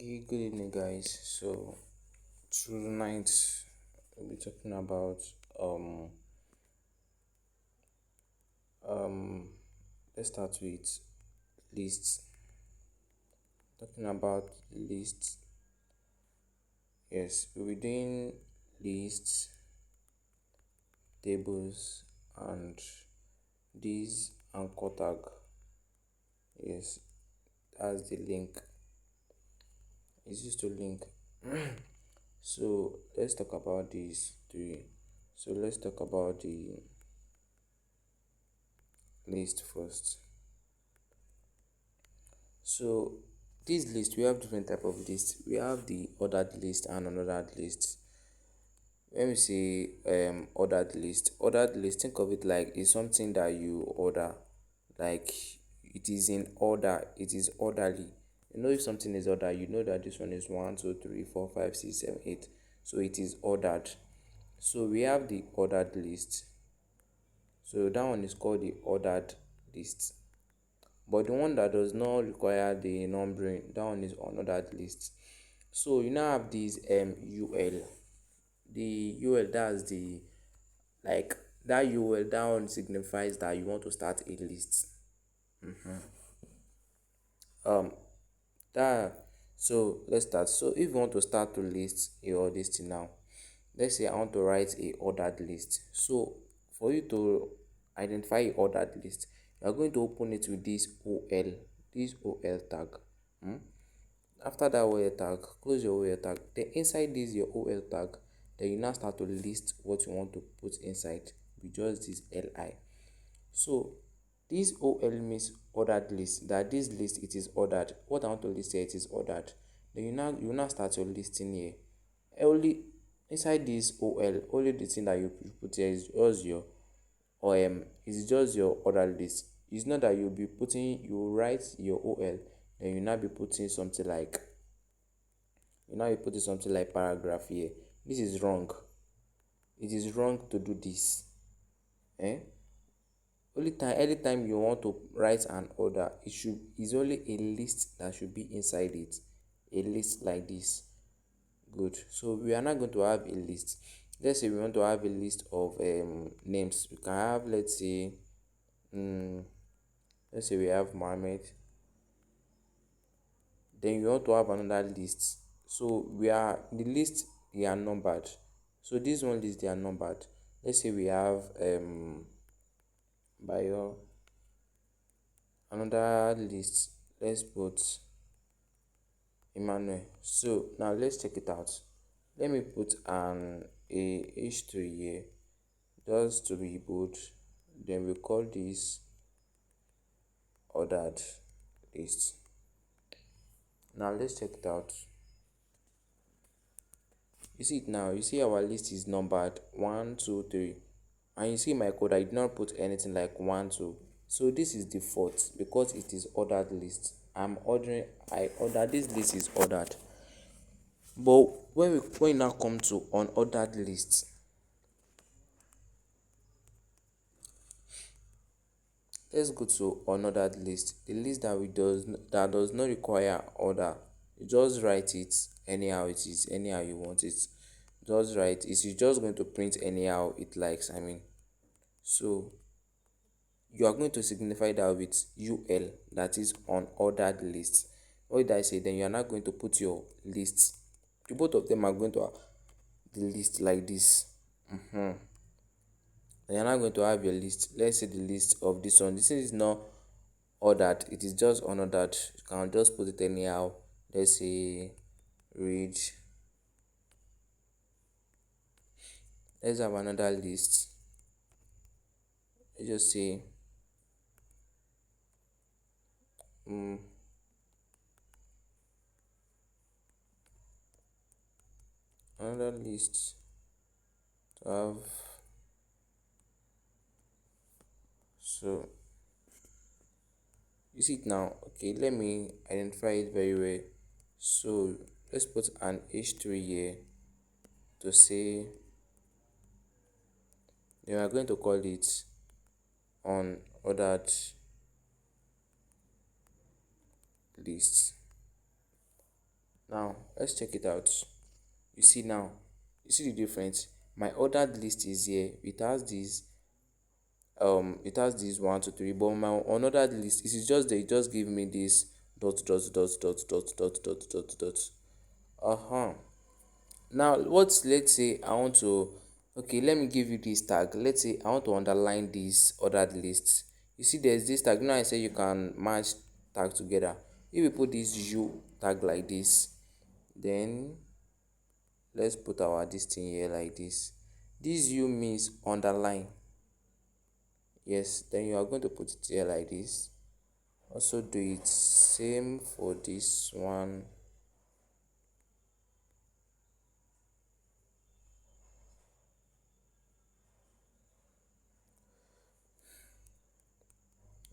Okay, good evening, guys. So tonight we'll be talking about um um let's start with lists. Talking about lists. Yes, we'll be doing lists, tables, and these anchor tag. Yes, that's the link. It's used to link. So let's talk about these three. So let's talk about the list first. So this list, we have different type of lists. We have the ordered list and unordered list. When we say ordered list, think of it like it's something that you order, like it is in order, it is orderly. You know, if something is ordered, you know that this one is 1, 2, 3, 4, 5, 6, 7, 8. So it is ordered. So we have the ordered list. So that one is called the ordered list. But the one that does not require the numbering, that one is unordered list. So you now have these UL. The UL, that's the, like, that UL, that one signifies that you want to start a list. Um that so let's start. So if you want to start to list your list now, let's say I want to write a ordered list. So for you to identify a ordered list, you are going to open it with this OL tag. Hmm? After that OL tag, close your OL tag. Then inside this your OL tag, then you now start to list what you want to put inside with just this LI. So this OL means ordered list. That this list, it is ordered. What I want to list here, it is ordered. Then you now start your listing here. Only inside this OL, only the thing that you put here is just your is just your order list. It's not that you write your OL, then you now be putting something like paragraph here. This is wrong. It is wrong to do this. Eh? Anytime you want to write an order, is only a list that should be inside it. A list like this. Good. So we are not going to have a list. Let's say we want to have a list of names. We can have, um, let's say we have Mohammed. Then you want to have another list. So the list, they are numbered. So this one list, they are numbered. Let's say we have Bayo, another list. Let's put Emmanuel. So now let's check it out. Let me put an a H3 here just to be bold. Then we call this ordered list. Now let's check it out. You see it now. You see our list is numbered 1, 2, 3, and you see my code, I did not put anything like 1, 2. So this is default because it is ordered list. I order this list is ordered. But when we now come to unordered list, let's go to unordered list. The list that does not require order. You just write it anyhow it is, anyhow you want it. Just write it. It's just going to print anyhow it likes. So you are going to signify that with UL, that is unordered list. What did I say? Then you are not going to put your list. The both of them are going to have the list like this. And you're not going to have your list. Let's say the list of this one. This is not ordered, it is just unordered. You can just put it anyhow. Let's say read. Let's have another list. Let's just say um, another list to have. So you see it now. Okay, let me identify it very well. So let's put an H3 here to say, then we are going to call it unordered list. Now let's check it out. You see now, you see the difference. My ordered list is here. It has this 1 2 3, but my unordered list, it is just there. It just give me this dot dot dot dot dot dot dot dot dot. Uh-huh. Now let's say I want to, okay, let me give you this tag. Let's say I want to underline this ordered list. You see there's this tag. Now I say you can match tag together. If we put this u tag like this, then let's put our this thing here like this. This u means underline. Yes, then you are going to put it here like this. Also do it same for this one.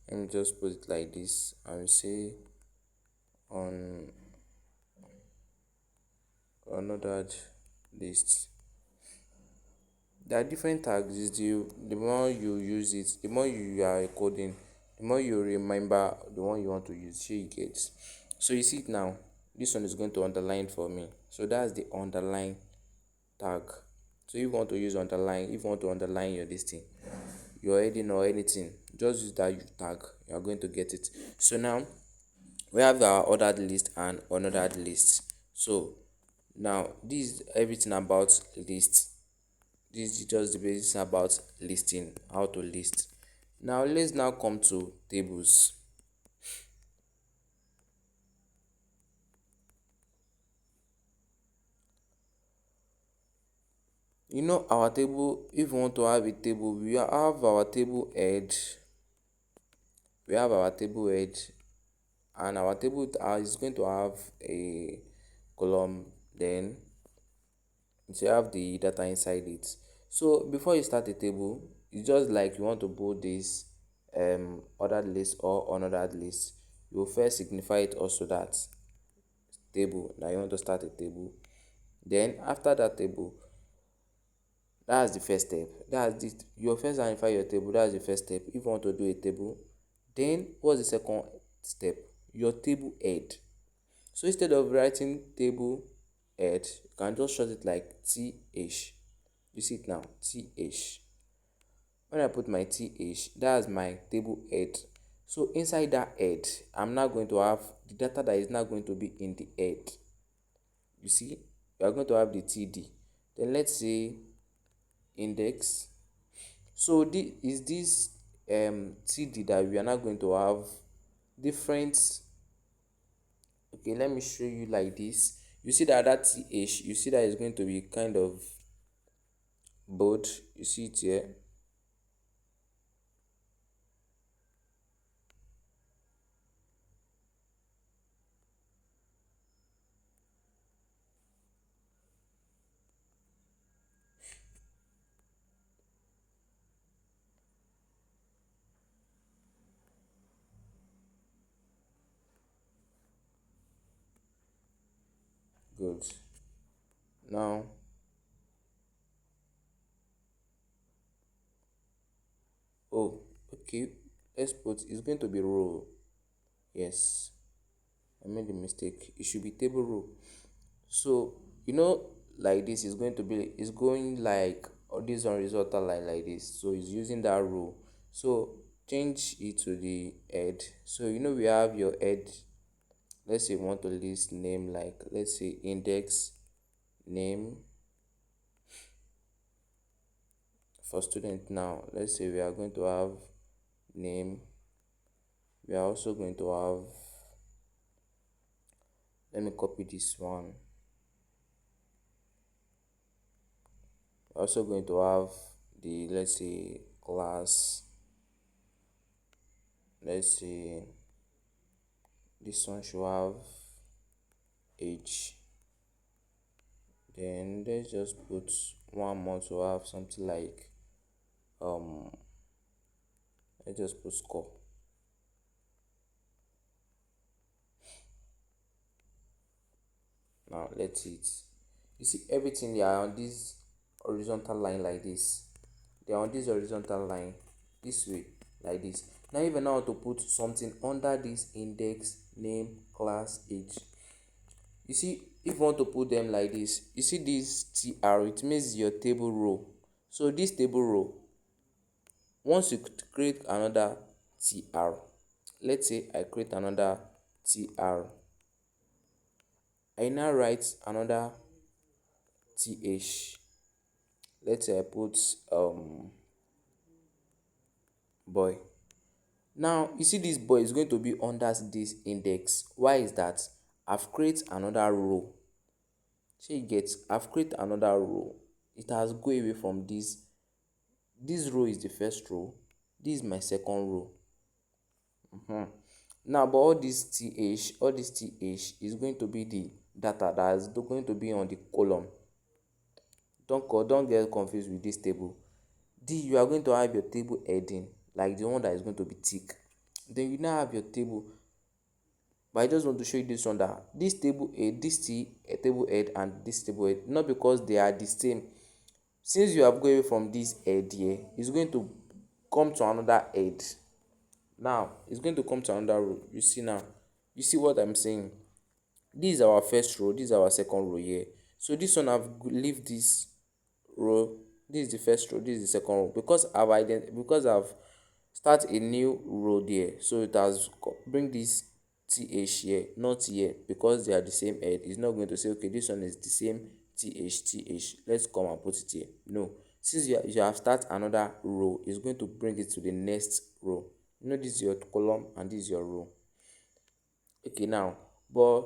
Let me just put it like this and say on another list. There are different tags. The more you use it, the more you are coding, the more you remember the one you want to use. Sure you get. So you see it now. This one is going to underline for me. So that's the underline tag. So if you want to use underline, if you want to underline your this thing, your heading or anything, just use that tag. You are going to get it. So now we have our ordered list and unordered list. So now this is everything about list. This is just the basics about listing, how to list. Now let's now come to tables. Our table, if we want to have a table, we have our table head. We have our table head, and our table is going to have a column. Then you have the data inside it. So before you start a table, it's just like you want to build this ordered list or unordered list. You will first signify it also that table that you want to start a table. Then after that table, that's the first step. You first identify your table. That's the first step. If you want to do a table, then what's the second step? Your table head. So instead of writing table head, you can just short it like th. You see it now, th. When I put my th, that's my table head. So inside that head, I'm now going to have the data that is now going to be in the head. You see, we are going to have the td. Then let's say index. So this td that we are now going to have different. Okay, let me show you like this. You see that th, you see that is going to be kind of bold. You see it here. Good. Now oh, okay, let's put it's going to be row. Yes, I made a mistake. It should be table row. So like this is going to be, it's going like this horizontal line like this. So it's using that row. So change it to the head. So we have your head. Let's say we want to list name, like let's say index name for student. Now let's say we are going to have name. We are also going to have, let me copy this one. We're also going to have the, let's say, class. Let's say this one should have age. Then let's just put one more to have something like let's just put score. Now let's see it. You see everything, they are on this horizontal line like this. They are on this horizontal line this way like this. Now even now to put something under this index name class age, You see, if you want to put them like this, you see this tr, it means your table row. So this table row, once you create another tr, let's say I create another tr, I now write another th. Let's say I put boy. Now you see this boy is going to be under this index. Why is that? I've created another row. So you get, I've created another row. It has go away from this. This row is the first row. This is my second row. Now, but all this th is going to be the data that is going to be on the column. Don't get confused with this table. You are going to have your table heading, like the one that is going to be thick. Then you now have your table. But I just want to show you this one, that this table head, table head and this table head, not because they are the same. Since you have going from this head here, it's going to come to another head. Now it's going to come to another row. You see now, you see what I'm saying? This is our first row, this is our second row here. So this one, I've leave this row, this is the first row, this is the second row, because I've start a new row there. So it has bring this th here, not here, because they are the same head. It's not going to say, okay, this one is the same th, let's come and put it here. No, since you have start another row, it's going to bring it to the next row. This is your column and this is your row. Okay, now, but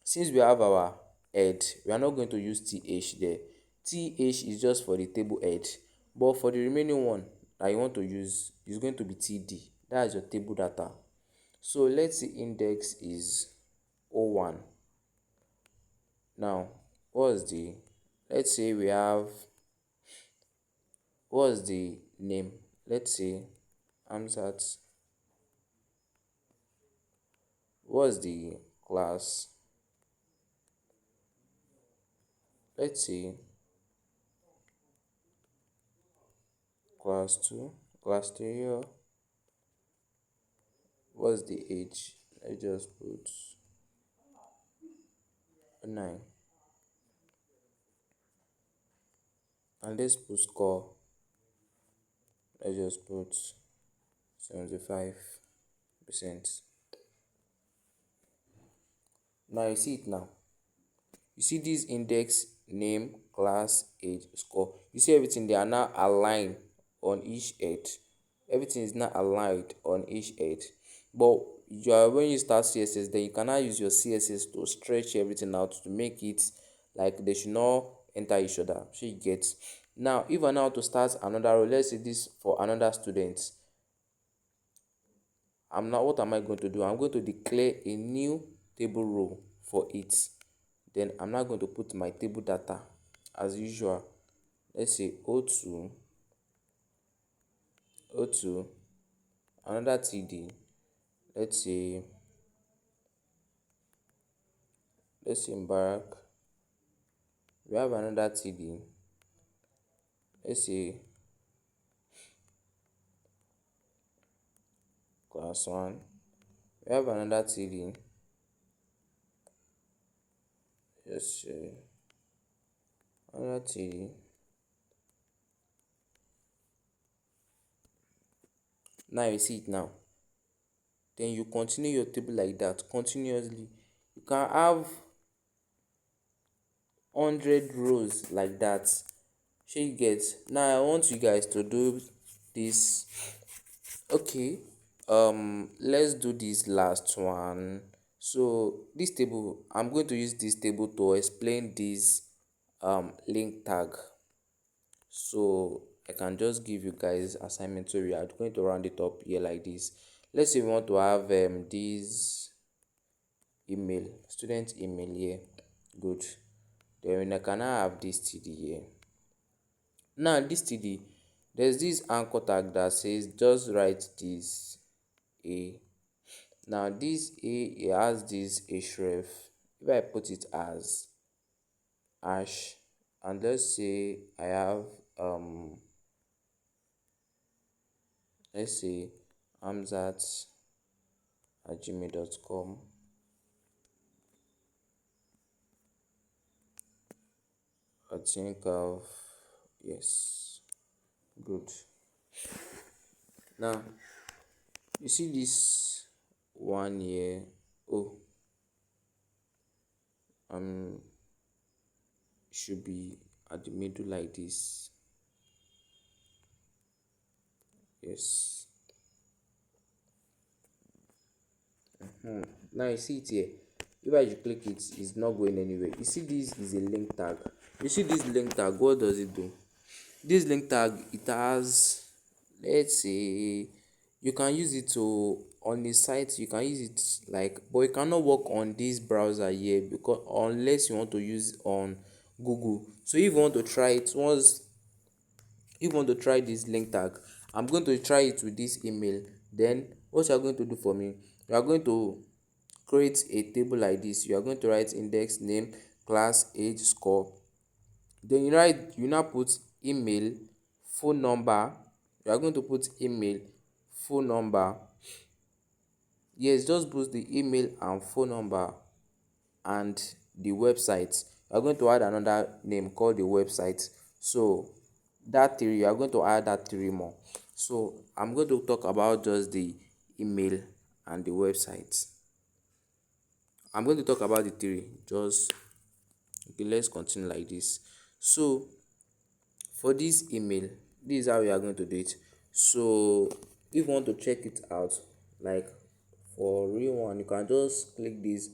since we have our head, we are not going to use th there. Th is just for the table head, but for the remaining one that you want to use is going to be td. That is your table data. So let's say index is 01. Now, what's the, let's say we have, what's the name? Let's say Amsat. What's the class? Let's say class 2, class 3, or what's the age? I just put 9. And let's put score. I just put 75%. Now you see it now. You see this index, name, class, age, score. You see everything, they are now aligned on each head. Everything is now aligned on each head. But when you start css, then you cannot use your css to stretch everything out to make it like they should not enter each other. So you get. Now if I now to start another row, let's say this for another student, what am I going to do? I'm going to declare a new table row for it. Then I'm not going to put my table data as usual. Let's say O2, another TD. Let's say Mbarak. We have another TD. Let's say class 1. We have another TD. Let's say another TD. Now you see it now. Then you continue your table like that continuously. You can have 100 rows like that. Shey you get. Now I want you guys to do this. Okay, let's do this last one. So this table, I'm going to use this table to explain this link tag. So I can just give you guys assignment. So we are going to round it up here like this. Let's say we want to have this email, student email here. Good. Then I can now have this td here. Now this td, there's this anchor tag that says just write this a. Now this a, it has this href. If I put it as hash, and let's say I have let's say amzat@gmail.com. I think I've, yes, good. Now you see this one here. Oh, um should be at the middle like this. Yes. Now you see it here. If I should click it, it's not going anywhere. You see this is a link tag. You see this link tag, what does it do? This link tag, it has, let's say, you can use it to on the site, you can use it like, but you cannot work on this browser here because unless you want to use on Google. So if you want to try it once, if you want to try this link tag, I'm going to try it with this email. Then what you are going to do for me, you are going to create a table like this. You are going to write index name, class, age, score. Then you now put email, phone number. You are going to put email, phone number. Yes, just put the email and phone number and the website. You are going to add another name called the website. So that three, you are going to add that three more. So I'm going to talk about just the email and the website. I'm going to talk about the three. Just okay, let's continue like this. So for this email, this is how we are going to do it. So if you want to check it out, like for real one, you can just click this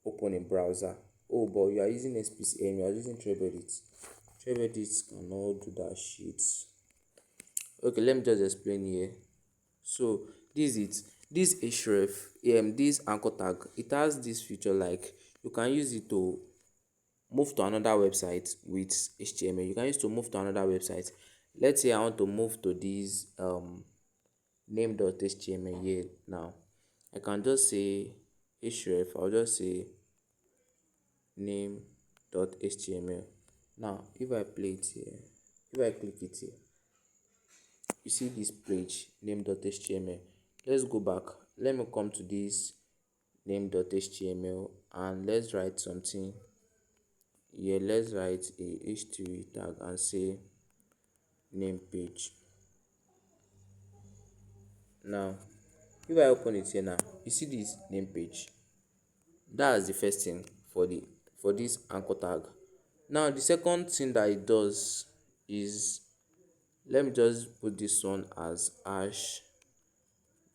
open in browser. Oh, but you are using SPCM, you are using Trebedit. Trebedit cannot do that shit. Okay, let me just explain here. So this is it. This href, this anchor tag, it has this feature like you can use it to move to another website with HTML. You can use to move to another website. Let's say I want to move to this name.html here now. I can just say href, I'll just say name.html. Now if I play it here, if I click it here, you see this page name.html. Let's go back. Let me come to this name.html and let's write something here. Let's write a h3 tag and say name page. Now if I open it here now, you see this name page. That's the first thing for the for this anchor tag. Now the second thing that it does is, let me just put this one as hash.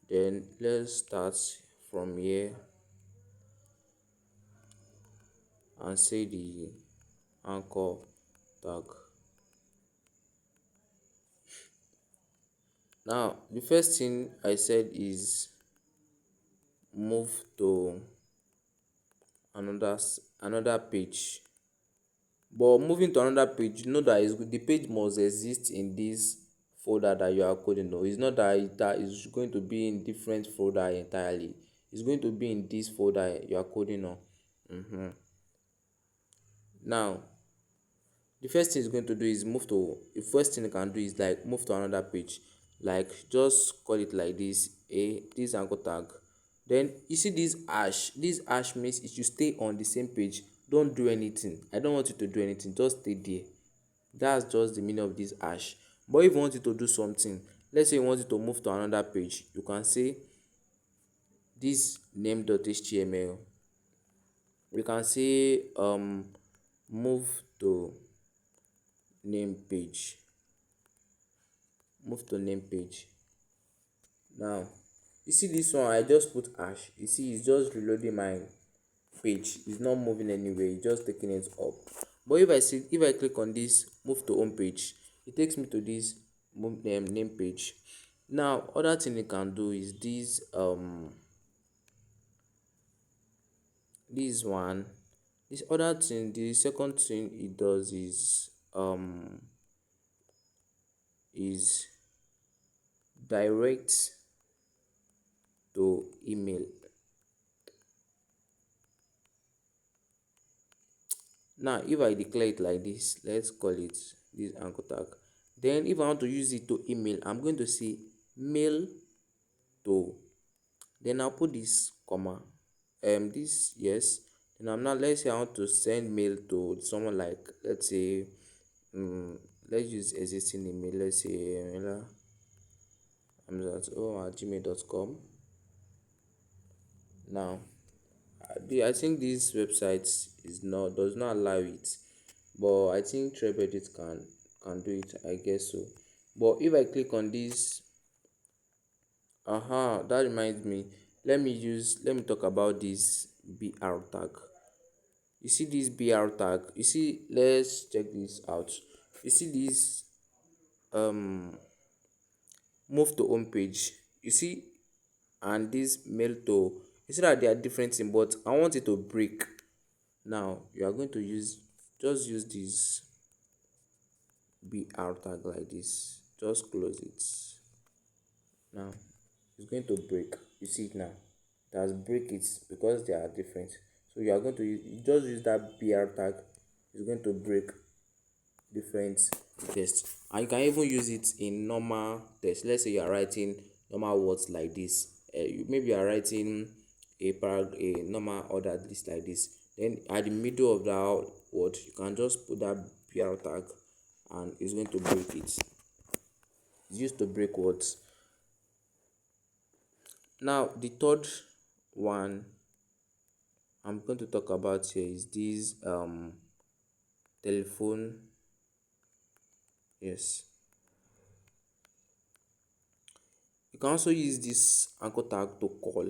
Then let's start from here and say the anchor tag. Now the first thing I said is move to another page. But moving to another page, you know that the page must exist in this folder that you are coding. No, it's not that is going to be in different folder entirely. It's going to be in this folder you are coding on. Now the first thing it's going to do is move to, the first thing you can do is like move to another page, like just call it like this, this anchor tag. Then you see this hash means it should stay on the same page. Don't do anything. I don't want you to do anything, just stay there. That's just the meaning of this hash. But if you want it to do something, let's say you want it to move to another page, you can say this name.html. You can say move to name page. Move to name page. Now you see this one, I just put hash. You see it's just reloading my page. It's not moving anywhere, it's just taking it up. But if I click on this move to home page, it takes me to this name page. Now other thing you can do is this one. This other thing, the second thing it does is direct to email. Now if I declare it like this, let's call it this anchor tag. Then if I want to use it to email, I'm going to say mail to, then I'll put this comma, this, yes. Then I'm now, let's say I want to send mail to someone, like let's say um let's use existing email. Let's say hamzat@gmail.com. Now I think this website is not does not allow it, but I think TradeEdit can do it, I guess so. But if I click on this, that reminds me, let me talk about this BR tag. You see this BR tag, you see, let's check this out. You see this, um move to home page, you see, and this mail to, you see that they are different thing, but I want it to break. Now you are going to use this BR tag like this, just close it. Now it's going to break, you see it now, it has break it because they are different. So you are going to just use that BR tag, it's going to break different text. And you can even use it in normal text. Let's say you are writing normal words like this, maybe you are writing a normal ordered list like this, then at the middle of that word you can just put that BR tag and it's going to break it. It's used to break words. Now the third one I'm going to talk about here is this telephone. Yes, you can also use this anchor tag to call.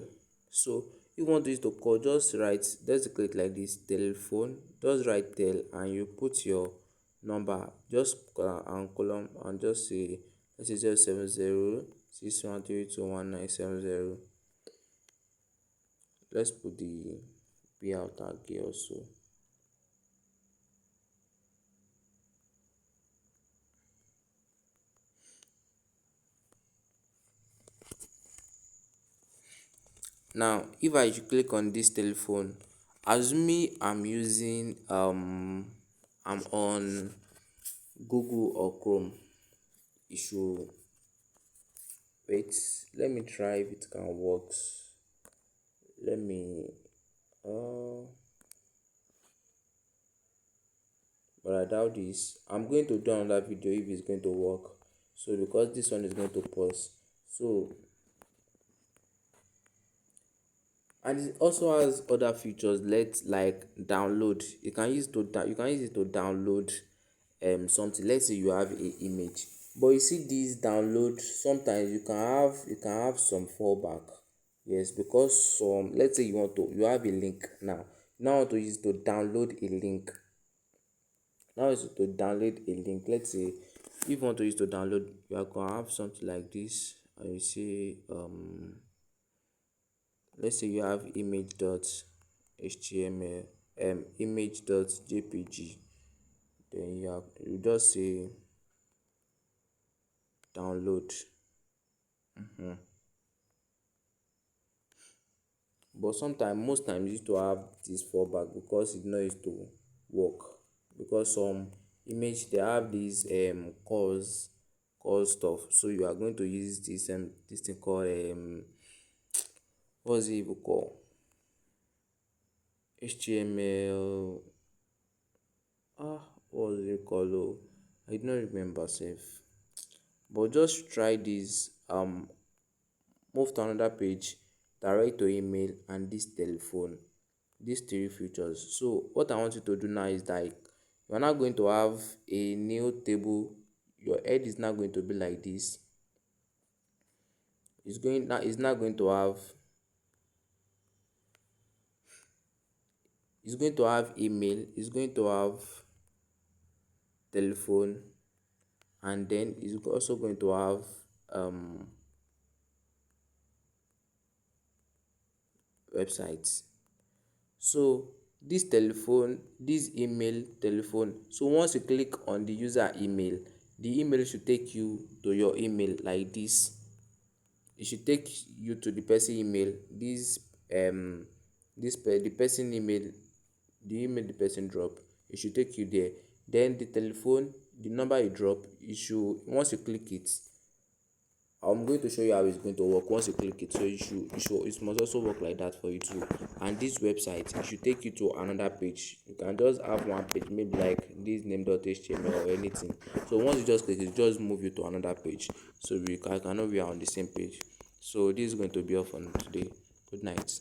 So if you want to use to call, just write, just click like this, telephone, just write tel and you put your number, just and column, and just say, let's say 070 Let's put the BL tag here also. Now if I should click on this telephone, assuming I'm on Google or Chrome, it should, wait, let me try if it can work. Let me uh but I doubt this. I'm going to do another video if it's going to work. So because this one is going to pause. So, and it also has other features. Let's like download. You can use it to download something. Let's say you have a image, but you see this download, sometimes you can have some fallback. Yes, because let's say you have a link now. Now want to use to download a link. Now is to download a link. Let's say if you want to use to download, you are gonna have something like this, and you say let's say you have image.html, image.jpg, then you just say download. But sometimes, most times, you need to have this fallback because it know used to work. Because some image they have these cause stuff. So you are going to use this thing called what's it even called? HTML. What was it called? Oh, I don't remember safe. But just try this. Move to another page, direct to email, and this telephone. These three features. So what I want you to do now is that you are now going to have a new table. Your head is now going to be like this. It's going to have email, it's going to have telephone, and then it's also going to have websites. So this telephone, this email, telephone. So once you click on the user email, the email should take you to your email like this. It should take you to the person email. The person email, the email the person drop, it should take you there. Then the telephone, the number you drop, you should, once you click it, I'm going to show you how it's going to work once you click it. So it must also work like that for you too. And this website, it should take you to another page. You can just have one page, maybe like this name.html or anything. So once you just click it, just move you to another page. So I know we are on the same page. So this is going to be all for today. Good night.